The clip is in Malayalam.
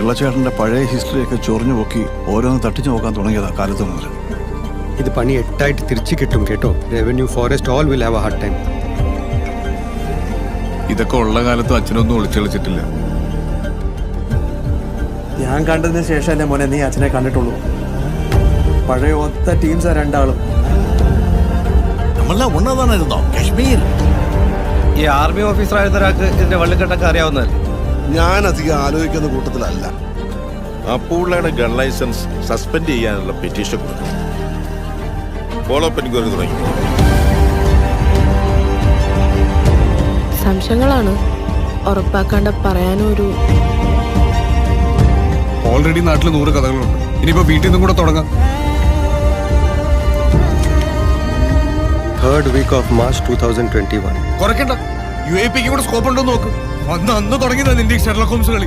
പിള്ളച്ചേട്ടൻ്റെ പഴയ ഹിസ്റ്ററിയൊക്കെ ചൊറിഞ്ഞു പൊക്കി ഓരോന്ന് തട്ടിച്ചു നോക്കാൻ തുടങ്ങിയതാ കാലത്ത് മുതൽ. ഇത് പണി 8 തിരിച്ചു കിട്ടും കേട്ടോ. Revenue forest all will have A hard time. ഇതൊക്കെ ഉള്ള കാലത്തും അച്ഛനൊന്നും ഒളിച്ചു കളിച്ചിട്ടില്ല. ഞാൻ കണ്ടതിന് ശേഷം എൻ്റെ മോനെ നീ അച്ഛനെ കണ്ടിട്ടുള്ളൂ. പഴയ ഒത്ത ടീംസാ രണ്ടാളും. നമ്മളെല്ലാം ഒന്നതാണോ കാശ്മീർ? ഈ ആർമി ഓഫീസറായിരുന്ന ഒരാൾക്ക് ഇതിന്റെ വള്ളിക്കെട്ടൊക്കെ അറിയാവുന്നതല്ലേ? ഞാൻ അധികം ആലോചിക്കുന്ന കൂട്ടത്തിലല്ല. അപ്പുള്ളയുടെ ഗൺ ലൈസൻസ് സസ്പെൻഡ് ചെയ്യാനുള്ള പെറ്റീഷൻ കൊടുത്തു. ഫോളോ അപ്പ് എൻക്വയറി തുടങ്ങി. സംശയങ്ങളാണ്, ഉറപ്പാക്കാണ്ട് പറയാനും ഒരു. ഓൾറെഡി നാട്ടിൽ 100 കഥകളുണ്ട്. ഇനിയിപ്പോ വീട്ടിൽ നിന്നും കൂടെ തുടങ്ങാം. 3rd week of March 2021. കുറയ്ക്കണ്ട, UAPക്ക് കൂടെ സ്കോപ്പ് ഉണ്ടോ നോക്ക്. അന്ന് തുടങ്ങിയതാ നിന്റെ ഷെർലക് ഹോംസ് കളി.